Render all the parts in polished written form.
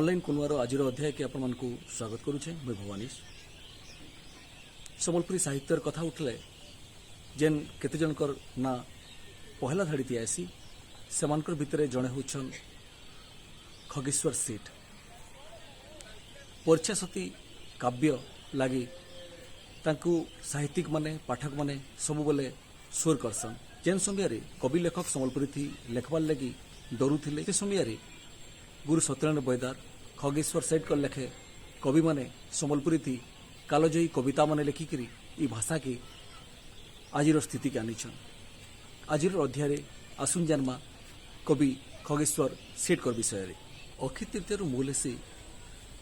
Online कुनवार आज अध्याय के आपण स्वागत करुचे मुझे भवानीश सम्बलपुरी साहित्यर कथा उठले जेन केते जनकर ना पहला धाड़ी दियासी सेमानकर भितरे जड़े होछन खगेश्वर सेठ परिचय सती काव्य लगी तांकु साहित्यिक माने पाठक माने सबु बेले स्वर करसन जेन समय कवि लेखक सम्बलपुरी थी लेखबार लगी डरुथिले से समय गुरु सत्यनारायण बैदार खगेश्वर सेठ कर लेखे कवि माने सम्बलपुरी थी कालजयी कविता माने लेखिकी ई भाषा की आज स्थिति के आनीछन आज अध्याय आसुन जानमा कवि खगेश्वर सेठ कर विषय अक्षय तृतीय मूल से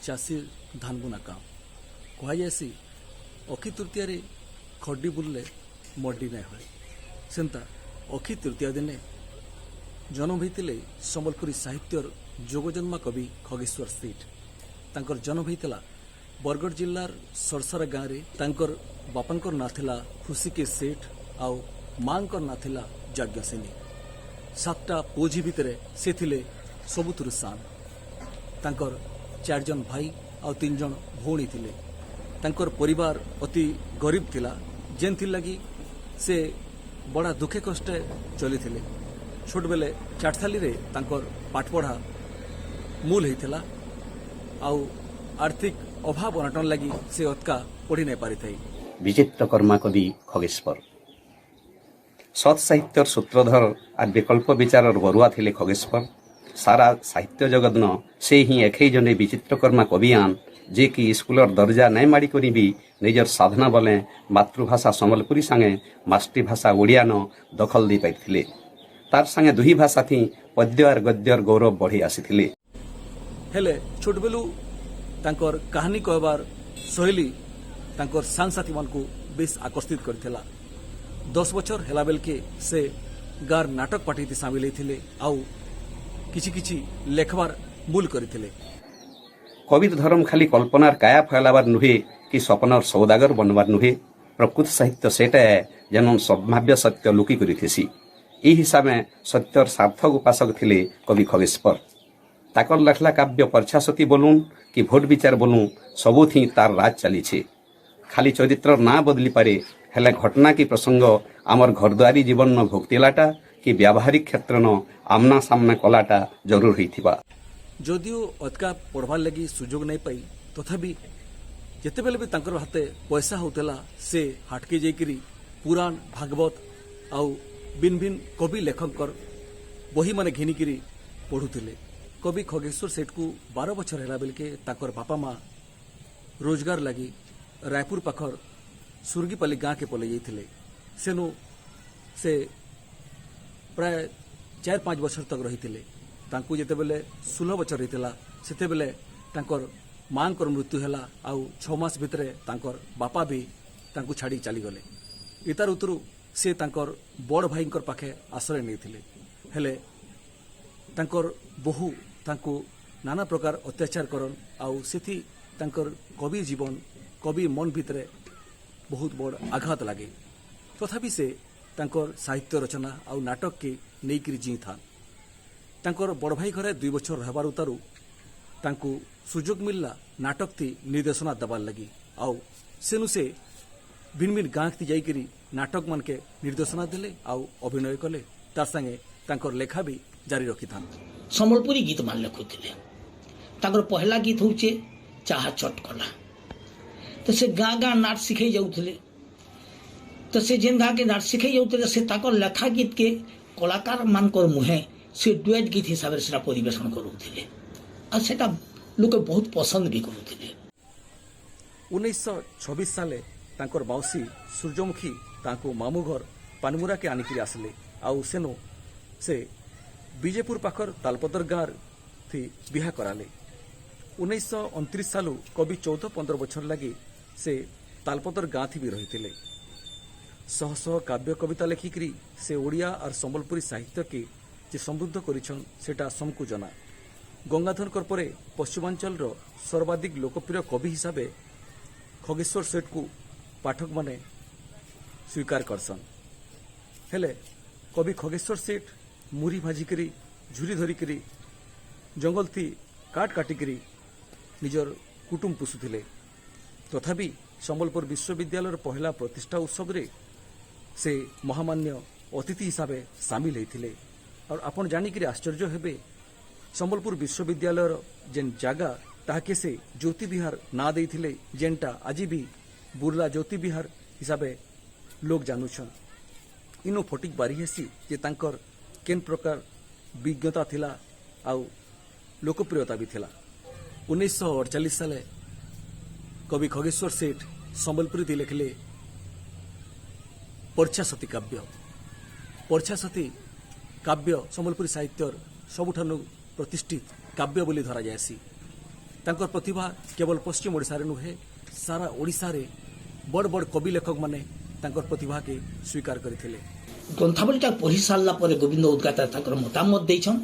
चाषी धान बुना काम कहुसी अक्षय तृतीय खड्डी बुलले मड्डी नहीं हुए सेन्ता अक्षय तृतीय दिन जन्म होते सम्बलपुरी साहित्यर जोगजन्मा कवि खगेश्वर सेठ तांकर जन्म होता बरगढ़ जिलार सरसरा गाँव में तांकर बापांकर ना थिला खुशी सेठ आउ मांकर ना थिला यज्ञसेनी सातटा पुओझी भितर से थिले सबुथुरु सान तांकर 4 जन भाई आउ 3 जन भौणी थिले तांकर परिवार अति गरीब थिला जेन थी लगी से बड़ा दुखे कष्टे चली थिले छोट बेले चाटथाली रे तांकर पाठपढ़ा मूल होता आउ आर्थिक अभाव अनाटन लगी से अतका पढ़ी नहीं पारि थी विचित्र कर्मा कवि खगेश्वर सत साहित्यर सूत्रधर और विकल्प विचार बरुआ थिले खगेश्वर सारा साहित्य जगत न से ही एकै जने विचित्र कर्मा कवियान जे कि स्कूलर दर्जा नहीं माड़ी करी भी निजर साधना बले मातृभाषा सम्बलपुरी संगे मातृभाषा ओडिया न दखल दे पाइथिले तार संगे दुही भाषा थी पद्य और गद्यर गौरव बढ़ी आसीथिले हेले छोट बेलू तांकर कहानी कहबार शैली तांकर सांग साथी मान को बेस आकर्षित करथिला 10 बछर हेला बेल के से गार नाटक पार्टी सामिल होते आउ किछि किछि लेखबार मूल करथिले कवित धर्म खाली कल्पनार काया फैलाबार नुहे कि सपनार सौदागर बनबार नुहे प्रकृत साहित्य सेटा जेन संभाव्य सत्य लुकी करिथिसी ई हिसाब में सत्यर सार्थक उपासक थिले कवि खगेश्वर ताकर लेखला काव्य परछासती बोलून कि भोट विचार बोलूं सबुथी तार राज चली खाली चरित्र ना बदली पारे हेले घटना की प्रसंग आमर घरद्वारी जीवन न भोगतिलाटा कि व्यावहारिक क्षेत्र न आमना सामना कलाटा जरूर होइथिबा जदियो अतका पढ़वार लगी सुजोग नहीं पाई तथापि जिते बेले भी तांकर हाथे पैसा होतेला से हाटके जाइकरी पुराण भागवत आउ भिन्न भिन्न कवि लेखकर बही माने घिनिकी पढ़ुले कवि खगेश्वर सेठ को 12 बछर हेला बेल के ताकर बापा माँ रोजगार लगी रायपुर पाखर सुर्गीपाली गाँ के पलि जाइथिले सेनु से प्राय 4-5 बछर तक रही तांकु जेते बेले 16 बछर होता सेते बेले तांकर मांकर मृत्यु हैला आउ 6 मास भितरे तांकर बापा भी तांकु छाड़ी चली गले इतार उतरु से तांकर बड़ भाईंकर पाखे आश्रय नहीं हेले तांकर बहु तांकु नाना प्रकार अत्याचार करन आउ सेथि तांकर कवि जीवन कवि मन भितरे बहुत बड़ आघात लगे तथापि से तांकर साहित्य रचना आउ नाटक के नहींकरी जी था तांकर बड़ भाई घरे 2 बछर रहबार उतारू तांकु सुजोग मिलला नाटक थी निर्देशना दबार लगी आउ सेनु से भिन्न भिन्न गाँ थी जाइकरी नाटक मन के निर्देशना देले आउ अभिनय कले तार संगे तांकर लेखा भी जारी रखी था सम्बलपुरी गीत मान लिखुले तांकर पहला गीत होचे चाहा चटकला तो से गाँ गाँ नाट शिखे जाऊले तो से जेन गाँ के नाट शिखे जाऊले से ताकर लेखा गीत के कलाकार मानकर मुहे से डुएट गीत हिसाब से परिवेशन करुले और सेटा लोक बहुत पसंद भी करुले 1926 साले तांकर बाउसी सूर्यमुखी तांको मामू घर पानमुरा के आनिकी आसले आउ सेनो से विजयपुर पाखर तालपतर गाँव थी बिहा कराले 1929 सालू कवि 14-15 बछर लगी से तालपतर गाँ थी भी रही शह शह काव्य कविता लेखिकी से ओडिया और सम्बलपुरी साहित्य के जे समृद्ध करिछन सेटा समकु जना गंगाधर परे पश्चिमांचल सर्वाधिक लोकप्रिय कवि हिसाब खगेश्वर सेठ को पाठक माने स्वीकार करसन हेले कवि खगेश्वर सेठ मुरी भाजिकी झुरी धरिकी जंगल थी काट काटिकी निजर कुटुंब पोषुले तथापि संबलपुर विश्वविद्यालय पहला प्रतिष्ठा उत्सव रे से महामान्य अतिथि हिसाब से सामिल होते और आपन जानिक आश्चर्य हेबे संबलपुर विश्वविद्यालय जेन जगह ताके से ज्योति विहार ना देइथिले जेनटा आज भी बुर्ला ज्योति विहार हिसाब से लोग जानूछन इनो फटिक बारी हेसी जे तांकर केन प्रकार विज्ञता थिला आउ लोकप्रियता भी थिला 1948 साले कवि खगेश्वर सेठ संबलपुरी लिखले पर्छासती काव्य संबलपुरी साहित्यर सबुठानु प्रतिष्ठित काव्य बोली धरा जायसी तांकर प्रतिभा केवल पश्चिम ओडिशा रे नुहे सारा ओडिशा रे बड़ बड़ कवि लेखक माने तांकर प्रतिभा के स्वीकार करथिले। ग्रंथावलीटा पढ़ी सारा पर गोविंद उद्गाता ताकर मतामत देछन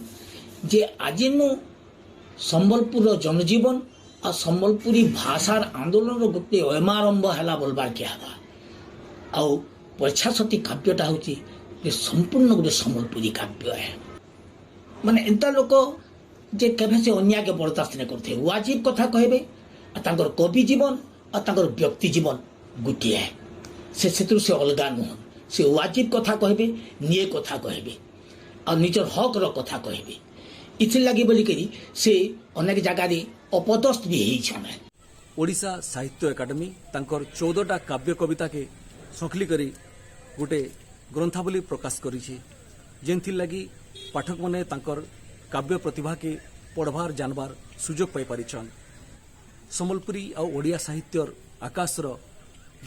जे आजिनु संबलपुर जनजीवन आ संबलपुरी भाषार आंदोलन गोटे अयमारंभ है बोलबार क्या आ पर्छासती काव्यटा हूँ संपूर्ण गोटे संबलपुरी काव्य है माने एंता लोक जे केभे से अन्याय के बर्दाश्त नहीं करते वाजिब कथा कहबे तांकर कवि जीवन और तांकर व्यक्ति जीवन गोटे है से अलगा नुहन से वाजिब कथा कहबे निये कथा कहबे और निजर हक रो कथा कहबे इथि लगी बोलिकी से अनेक जगह अपदस्थ भी होइछन। ओडिशा साहित्य एकाडेमी तांकर 14टा काव्य कविता के संकली करी गोटे ग्रंथावली प्रकाश करिछि जेंथि लगी पाठक माने तांकर काव्य प्रतिभा के पढ़वार जानबार सुजोग पाई पारिछन। संबलपुरी आ ओडिया साहित्यर आकाशर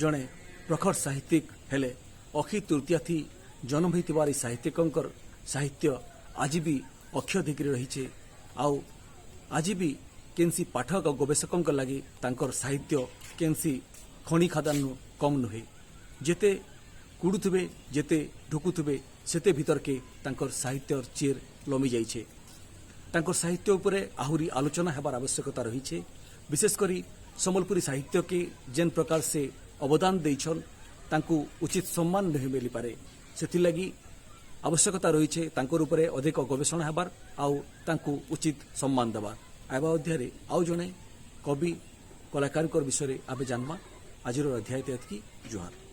जणे प्रखर साहित्यिक हेले अखी तृतीया थी जन्म होइतिबार साहित्यिकंकर साहित्य आज भी अक्षय दिग्री रही आउ आज भी केनसी पाठक और गवेषकों लगी तांकर साहित्य केनसी खणी खादान कम नुहे जेते कुड़ुथुबे जेते ढुकुथुबे सेते भीतर के तांकर साहित्य चेर लमी जाइछे तांकर साहित्य उपरे आहुरी आलोचना हेबार आवश्यकता रही विशेषकर संबलपुरी साहित्य के जेन प्रकार से अवदान देइछन तांकु उचित सम्मान नहीं मिली पारे सेथिलागी आवश्यकता रही तांकर उपरे अधिक गवेषणा हेबार आउ तांकु उचित सम्मान देबार आबा अध्याय आउ जने कवि कलाकार विषय आबे जानवा आज अध्याय एतकी जुहार।